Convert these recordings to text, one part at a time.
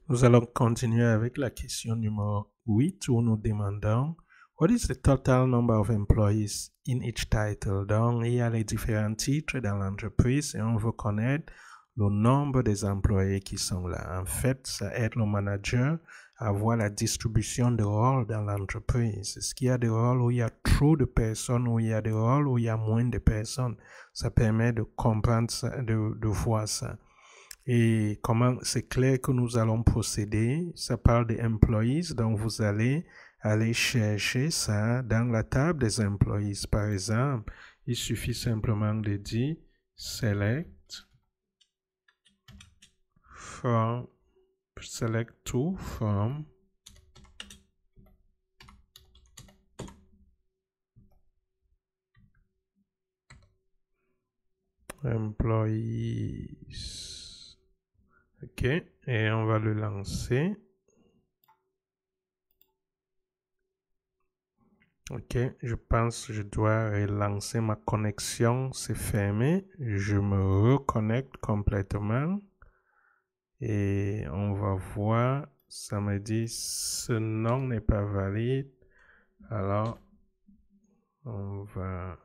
Nous allons continuer avec la question numéro 8 où nous demandons What is the total number of employees in each title? Donc, il y a les différents titres dans l'entreprise et on veut connaître le nombre des employés qui sont là. En fait, ça aide le manager à voir la distribution de rôles dans l'entreprise. Est-ce qu'il y a des rôles où il y a trop de personnes ou il y a des rôles où il y a moins de personnes? Ça permet de comprendre ça, de voir ça. Et comment c'est clair que nous allons procéder. Ça parle des employees, donc vous allez aller chercher ça dans la table des employees. Par exemple, il suffit simplement de dire select to from employees. OK, et on va le lancer. OK, je pense que je dois relancer ma connexion, c'est fermé. Je me reconnecte complètement et on va voir, ça me dit ce nom n'est pas valide. Alors, on va...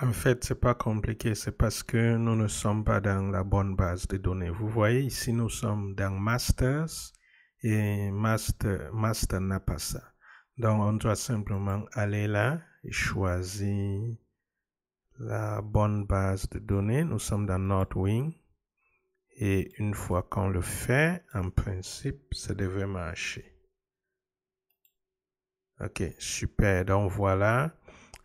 En fait, c'est pas compliqué, c'est parce que nous ne sommes pas dans la bonne base de données. Vous voyez, ici, nous sommes dans Masters et Master n'a pas ça. Donc, on doit simplement aller là et choisir la bonne base de données. Nous sommes dans Northwing et une fois qu'on le fait, en principe, ça devrait marcher. Ok, super. Donc, voilà.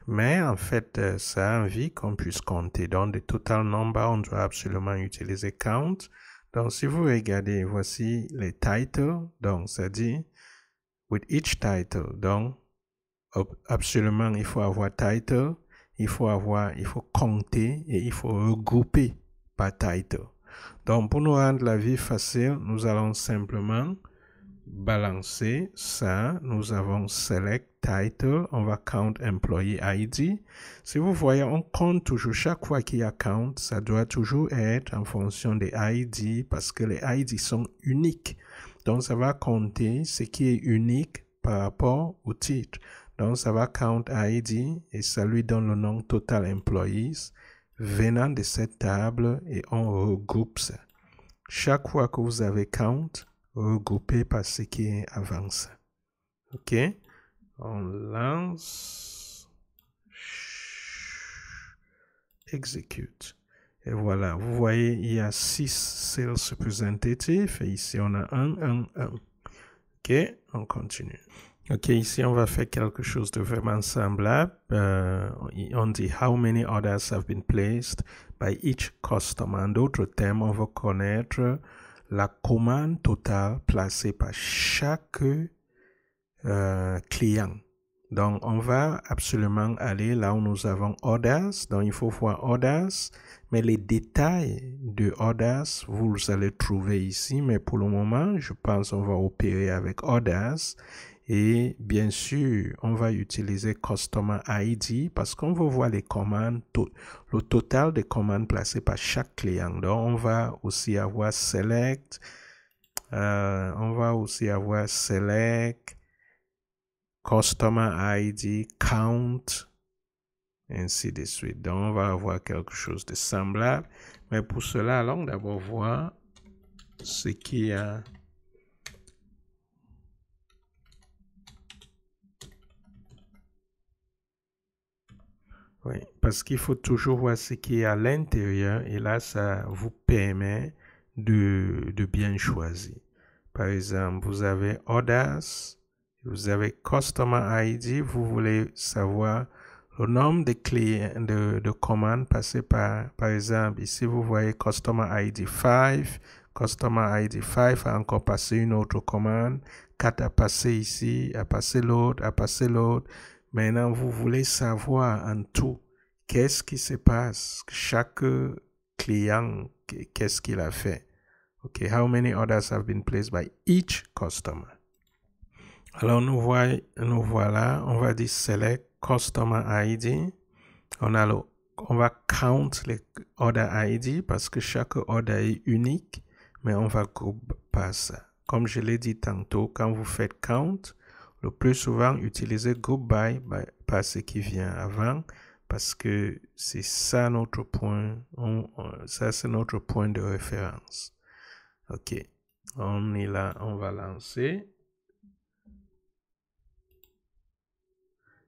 Mais en fait, ça a envie qu'on puisse compter. Donc, le total number, on doit absolument utiliser count. Donc, si vous regardez, voici les titles. Donc, ça dit with each title. Donc, absolument, il faut avoir title, il faut compter et il faut regrouper par title. Donc, pour nous rendre la vie facile, nous allons simplement balancer ça. Nous avons select title, on va count employee ID. Si vous voyez, on compte toujours chaque fois qu'il y a count, ça doit toujours être en fonction des ID parce que les ID sont uniques. Donc, ça va compter ce qui est unique par rapport au titre. Donc, ça va count ID et ça lui donne le nom total employees venant de cette table et on regroupe ça. Chaque fois que vous avez count, regroupé par ce qui est avance. OK? On lance. Execute. Et voilà, vous voyez, il y a 6 sales représentatifs et ici on a 1. OK? On continue. OK, ici on va faire quelque chose de vraiment semblable. On dit how many orders have been placed by each customer. En d'autres termes, on va connaître la commande totale placée par chaque client. Donc, on va absolument aller là où nous avons orders. Donc, il faut voir orders. Mais les détails de orders, vous allez trouver ici. Mais pour le moment, je pense qu'on va opérer avec orders. Et bien sûr, on va utiliser Customer ID parce qu'on veut voir les commandes, le total des commandes placées par chaque client. Donc, on va aussi avoir Select. Customer ID, Count, ainsi de suite. Donc, on va avoir quelque chose de semblable. Mais pour cela, allons d'abord voir ce qu'il y a. Oui, parce qu'il faut toujours voir ce qui est à l'intérieur et là, ça vous permet de bien choisir. Par exemple, vous avez Orders, vous avez Customer ID, vous voulez savoir le nombre de clients, de commandes passées par exemple, ici vous voyez Customer ID 5, Customer ID 5 a encore passé une autre commande, 4 a passé ici, a passé l'autre, a passé l'autre. Maintenant, vous voulez savoir en tout qu'est-ce qui se passe. Chaque client, qu'est-ce qu'il a fait. OK, how many orders have been placed by each customer. Alors, nous voilà, on va dire select customer ID. On va count les order ID parce que chaque order est unique, mais on va grouper par ça. Comme je l'ai dit tantôt, quand vous faites count, le plus souvent, utilisez group by par ce qui vient avant, parce que c'est ça notre point, ça c'est notre point de référence. OK, on est là, on va lancer.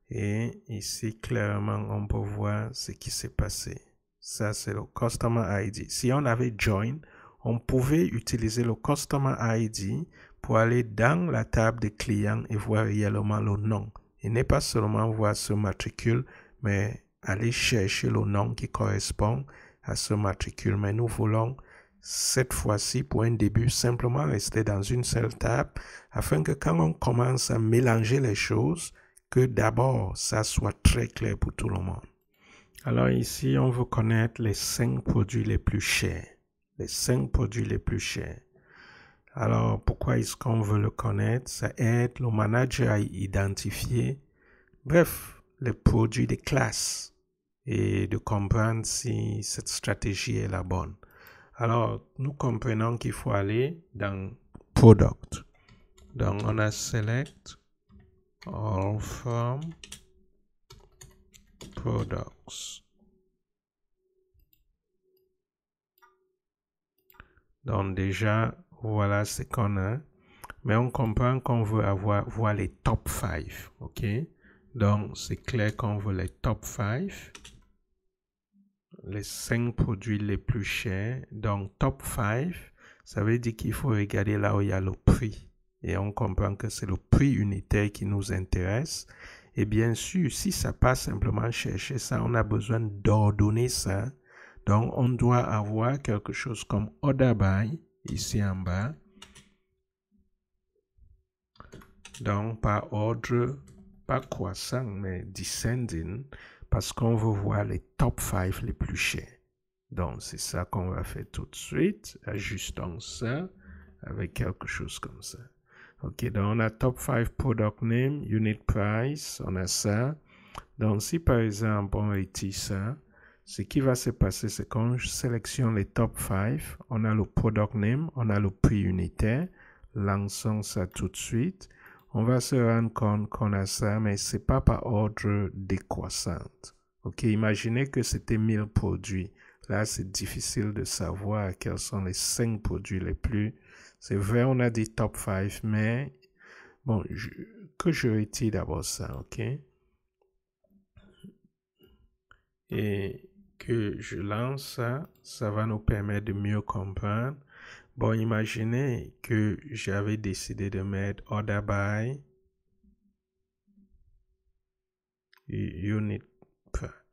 Et ici, clairement, on peut voir ce qui s'est passé. Ça, c'est le Customer ID. Si on avait Join, on pouvait utiliser le Customer ID pour aller dans la table des clients et voir réellement le nom. Et n'est pas seulement voir ce matricule, mais aller chercher le nom qui correspond à ce matricule. Mais nous voulons, cette fois-ci, pour un début, simplement rester dans une seule table afin que quand on commence à mélanger les choses, que d'abord, ça soit très clair pour tout le monde. Alors ici, on veut connaître les 5 produits les plus chers. Les 5 produits les plus chers. Alors, pourquoi est-ce qu'on veut le connaître? Ça aide le manager à identifier, bref, les produits des classes et de comprendre si cette stratégie est la bonne. Alors, nous comprenons qu'il faut aller dans Product. Donc, on a Select all from products. Donc déjà, voilà ce qu'on a. Mais on comprend qu'on veut voir les top 5. OK? Donc, c'est clair qu'on veut les top 5. Les 5 produits les plus chers. Donc, top 5, ça veut dire qu'il faut regarder là où il y a le prix. Et on comprend que c'est le prix unitaire qui nous intéresse. Et bien sûr, si ça passe simplement chercher ça, on a besoin d'ordonner ça. Donc, on doit avoir quelque chose comme order by, ici en bas. Donc, par ordre, pas croissant, mais descending, parce qu'on veut voir les top 5 les plus chers. Donc, c'est ça qu'on va faire tout de suite. Ajustons ça avec quelque chose comme ça. OK, donc on a top 5 product name, unit price, on a ça. Donc, si par exemple, on retire ça, ce qui va se passer, c'est qu'on sélectionne les top 5, on a le product name, on a le prix unitaire, lançons ça tout de suite. On va se rendre compte qu'on a ça, mais ce n'est pas par ordre décroissant. OK, imaginez que c'était 1000 produits. Là, c'est difficile de savoir quels sont les 5 produits les plus. C'est vrai, on a des top 5, mais bon, que je retire d'abord ça, OK? Et que je lance ça, ça va nous permettre de mieux comprendre. Bon, imaginez que j'avais décidé de mettre order by unit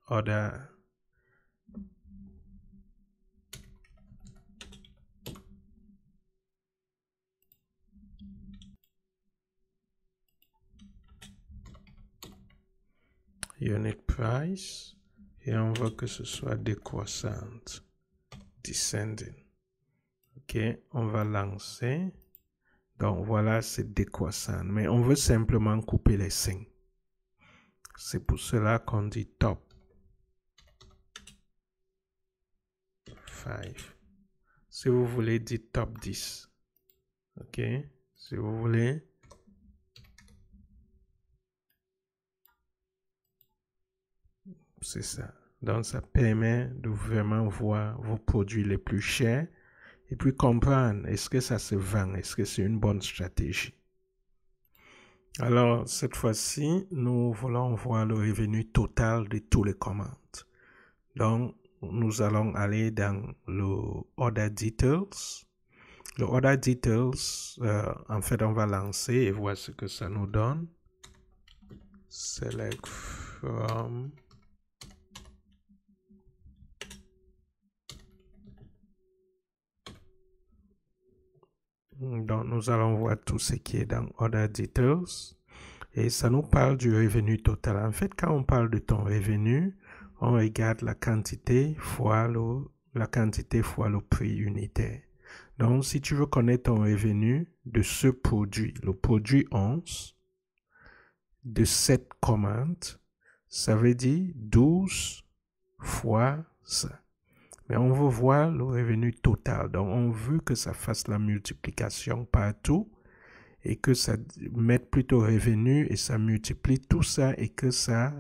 order. Unit price, et on veut que ce soit décroissante, descending. OK, on va lancer. Donc voilà, c'est décroissant, mais on veut simplement couper les 5. C'est pour cela qu'on dit top 5. Si vous voulez, dites top 10. OK, si vous voulez. C'est ça. Donc, ça permet de vraiment voir vos produits les plus chers et puis comprendre est-ce que ça se vend, est-ce que c'est une bonne stratégie. Alors, cette fois-ci, nous voulons voir le revenu total de tous les commandes. Donc, nous allons aller dans le Order Details. Le Order Details, en fait, on va lancer et voir ce que ça nous donne. Select from... Donc, nous allons voir tout ce qui est dans Order Details. Et ça nous parle du revenu total. En fait, quand on parle de ton revenu, on regarde la quantité fois le la quantité fois le prix unitaire. Donc, si tu veux connaître ton revenu de ce produit, le produit 11, de cette commande, ça veut dire 12 fois ça. Mais on veut voir le revenu total. Donc, on veut que ça fasse la multiplication partout et que ça mette plutôt revenu et ça multiplie tout ça et que ça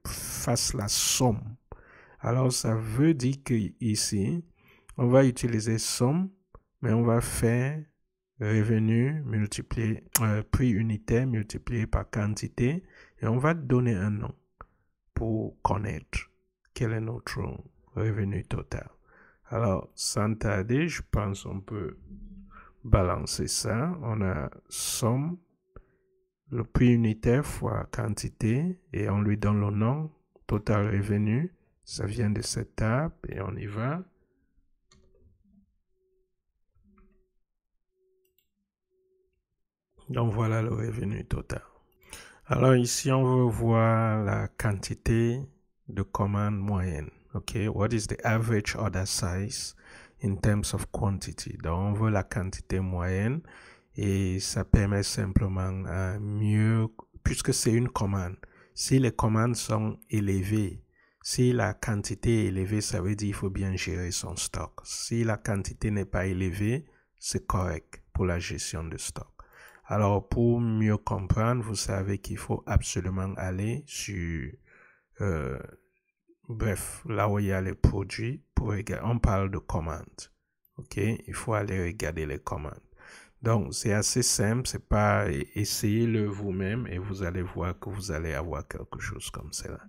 fasse la somme. Alors, ça veut dire que ici, on va utiliser somme, mais on va faire revenu multiplié, prix unitaire multiplié par quantité et on va donner un nom pour connaître quel est notre revenu total. Alors, sans tarder, je pense qu'on peut balancer ça. On a somme, le prix unitaire fois quantité et on lui donne le nom, total revenu. Ça vient de cette table et on y va. Donc voilà le revenu total. Alors ici, on veut voir la quantité de commande moyenne. OK, what is the average order size in terms of quantity? Donc on veut la quantité moyenne et ça permet simplement à mieux, puisque c'est une commande. Si les commandes sont élevées, si la quantité est élevée, ça veut dire qu'il faut bien gérer son stock. Si la quantité n'est pas élevée, c'est correct pour la gestion de stock. Alors, pour mieux comprendre, vous savez qu'il faut absolument aller sur, bref, là où il y a les produits, pour regarder, on parle de commandes. OK? Il faut aller regarder les commandes. Donc, c'est assez simple, c'est pas, essayez-le vous-même et vous allez voir que vous allez avoir quelque chose comme cela.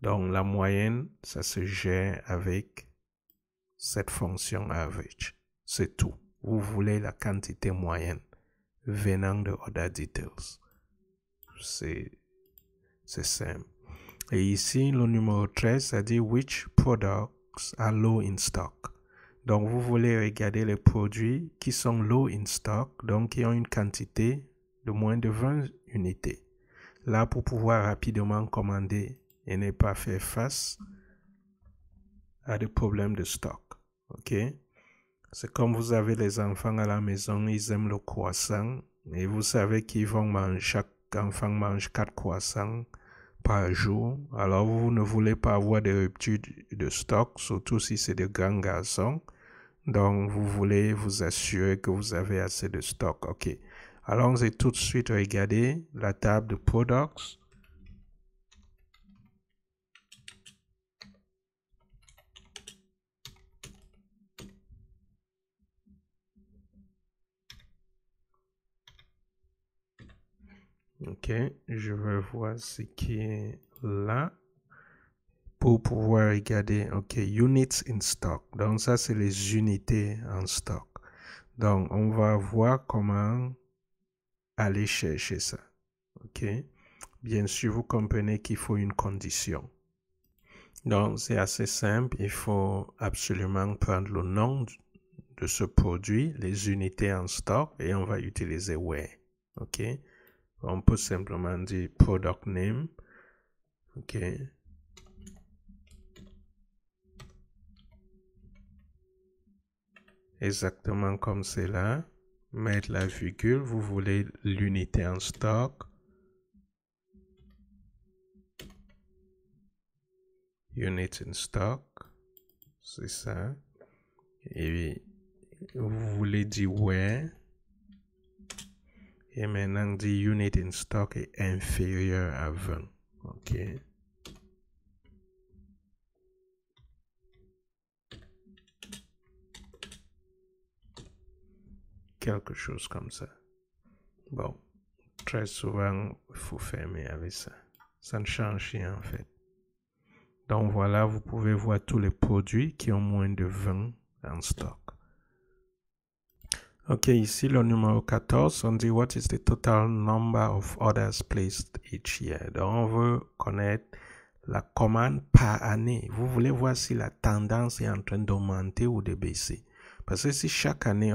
Donc, la moyenne, ça se gère avec cette fonction average. C'est tout. Vous voulez la quantité moyenne venant de order details. C'est simple. Et ici, le numéro 13, ça dit which products are low in stock. Donc, vous voulez regarder les produits qui sont low in stock, donc qui ont une quantité de moins de 20 unités. Là, pour pouvoir rapidement commander et ne pas faire face à des problèmes de stock. OK? C'est comme vous avez les enfants à la maison, ils aiment le croissant et vous savez qu'ils vont manger, chaque enfant mange 4 croissants par jour. Alors vous ne voulez pas avoir de rupture de stock, surtout si c'est de grands garçons. Donc vous voulez vous assurer que vous avez assez de stock. OK. Allons-y tout de suite regarder la table de products. OK, je vais voir ce qui est là pour pouvoir regarder. OK, units in stock. Donc ça, c'est les unités en stock. Donc, on va voir comment aller chercher ça. OK, bien sûr, vous comprenez qu'il faut une condition. Donc, c'est assez simple. Il faut absolument prendre le nom de ce produit, les unités en stock, et on va utiliser where. OK, on peut simplement dire product name. OK. Exactement comme c'est là. Mettre la virgule. Vous voulez l'unité en stock. Unit in stock. C'est ça. Et vous voulez dire where. Et maintenant, dit unit in stock est inférieur à 20. OK. Quelque chose comme ça. Bon, très souvent, il faut fermer avec ça. Ça ne change rien en fait. Donc voilà, vous pouvez voir tous les produits qui ont moins de 20 en stock. OK, ici le numéro 14, on dit what is the total number of orders placed each year. Donc on veut connaître la commande par année. Vous voulez voir si la tendance est en train d'augmenter ou de baisser. Parce que si chaque année,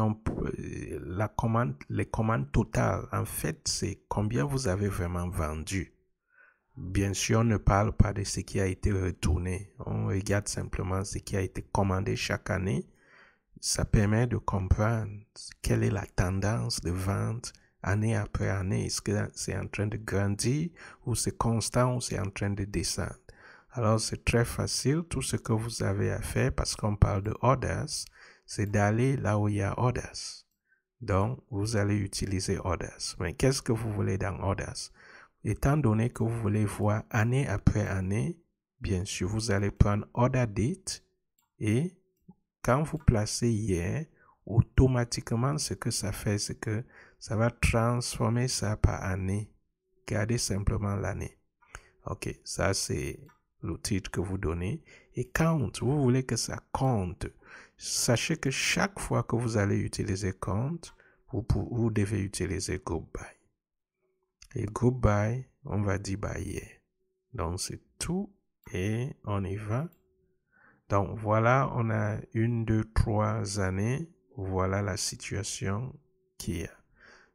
les commandes totales, en fait, c'est combien vous avez vraiment vendu. bien sûr, on ne parle pas de ce qui a été retourné. On regarde simplement ce qui a été commandé chaque année. Ça permet de comprendre quelle est la tendance de vente année après année. Est-ce que c'est en train de grandir ou c'est constant ou c'est en train de descendre? Alors, c'est très facile. Tout ce que vous avez à faire, parce qu'on parle de orders, c'est d'aller là où il y a orders. Donc, vous allez utiliser orders. Mais qu'est-ce que vous voulez dans orders? Étant donné que vous voulez voir année après année, bien sûr, vous allez prendre order date et quand vous placez hier, automatiquement, ce que ça fait, c'est que ça va transformer ça par année. Gardez simplement l'année. OK, ça c'est le titre que vous donnez. Et count, vous voulez que ça compte. Sachez que chaque fois que vous allez utiliser count, vous devez utiliser group by. Et group by, on va dire by hier. Donc c'est tout et on y va. Donc voilà, on a 1, 2, 3 années. Voilà la situation qu'il y a.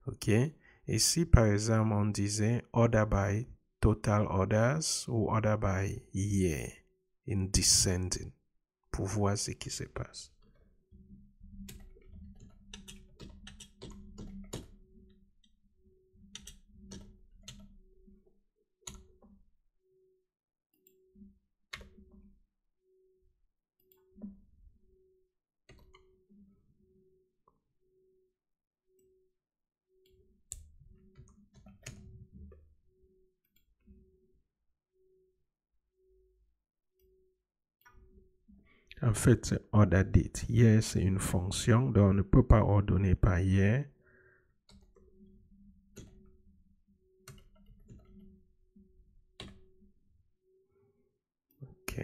OK? Et si par exemple on disait order by total orders ou order by year in descending pour voir ce qui se passe. En fait, c'est order date. Hier, c'est une fonction, donc on ne peut pas ordonner par hier. OK.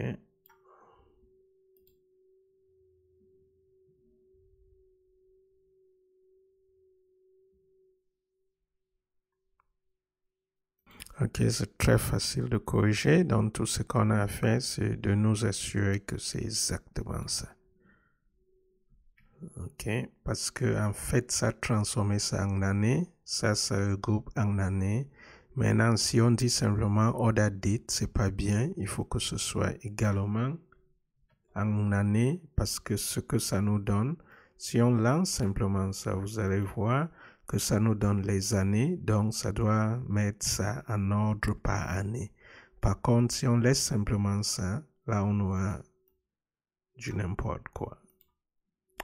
OK, c'est très facile de corriger. Donc, tout ce qu'on a à faire, c'est de nous assurer que c'est exactement ça. OK, parce que en fait, ça transforme ça en année. Ça regroupe en année. Maintenant, si on dit simplement order date, c'est pas bien. Il faut que ce soit également en année, parce que ce que ça nous donne, si on lance simplement ça, vous allez voir que ça nous donne les années, donc ça doit mettre ça en ordre par année. Par contre, si on laisse simplement ça, là on aura du n'importe quoi.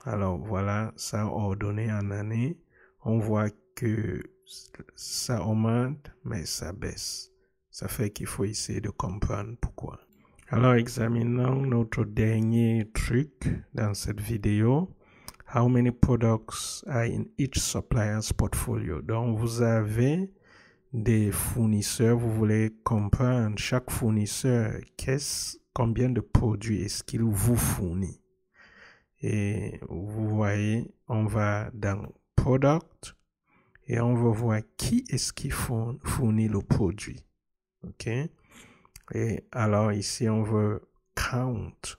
Alors voilà, ça ordonné en année, on voit que ça augmente, mais ça baisse. Ça fait qu'il faut essayer de comprendre pourquoi. Alors examinons notre dernier truc dans cette vidéo. How many products are in each supplier's portfolio? Donc vous avez des fournisseurs, vous voulez comprendre chaque fournisseur, combien de produits est-ce qu'il vous fournit. Et vous voyez, on va dans Product et on va voir qui est-ce qui fournit le produit. OK? Et alors ici, on veut count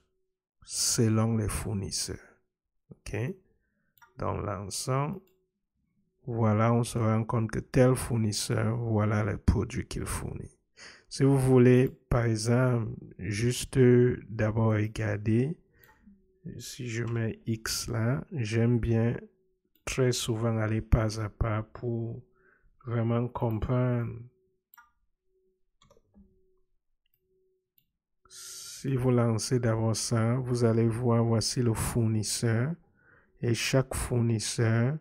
selon les fournisseurs. OK? Dans l'ensemble, voilà, on se rend compte que tel fournisseur, voilà les produits qu'il fournit. Si vous voulez, par exemple, juste d'abord regarder, si je mets X là, j'aime bien très souvent aller pas à pas pour vraiment comprendre. Si vous lancez d'abord ça, vous allez voir, voici le fournisseur. Et chaque fournisseur,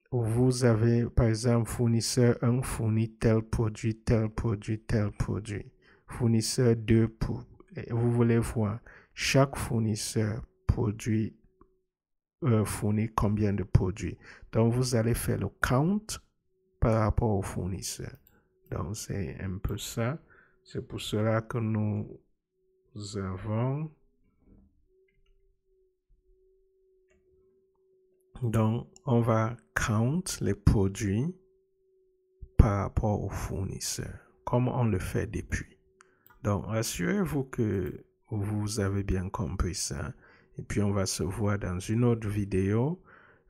vous avez par exemple fournisseur 1 fournit tel produit, tel produit, tel produit. Fournisseur 2, vous voulez voir chaque fournisseur produit fournit combien de produits. Donc vous allez faire le count par rapport au fournisseur. Donc c'est un peu ça. C'est pour cela que nous avons donc on va count les produits par rapport au fournisseur comme on le fait depuis. Donc assurez-vous que vous avez bien compris ça et puis on va se voir dans une autre vidéo.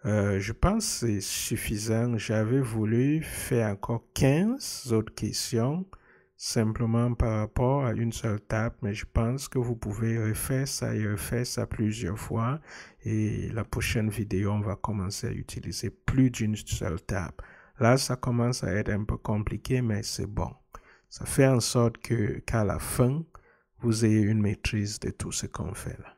Je pense que c'est suffisant. J'avais voulu faire encore 15 autres questions, simplement par rapport à une seule table, mais je pense que vous pouvez refaire ça et refaire ça plusieurs fois. Et la prochaine vidéo, on va commencer à utiliser plus d'une seule table. Là, ça commence à être un peu compliqué, mais c'est bon. Ça fait en sorte qu'à la fin, vous ayez une maîtrise de tout ce qu'on fait là.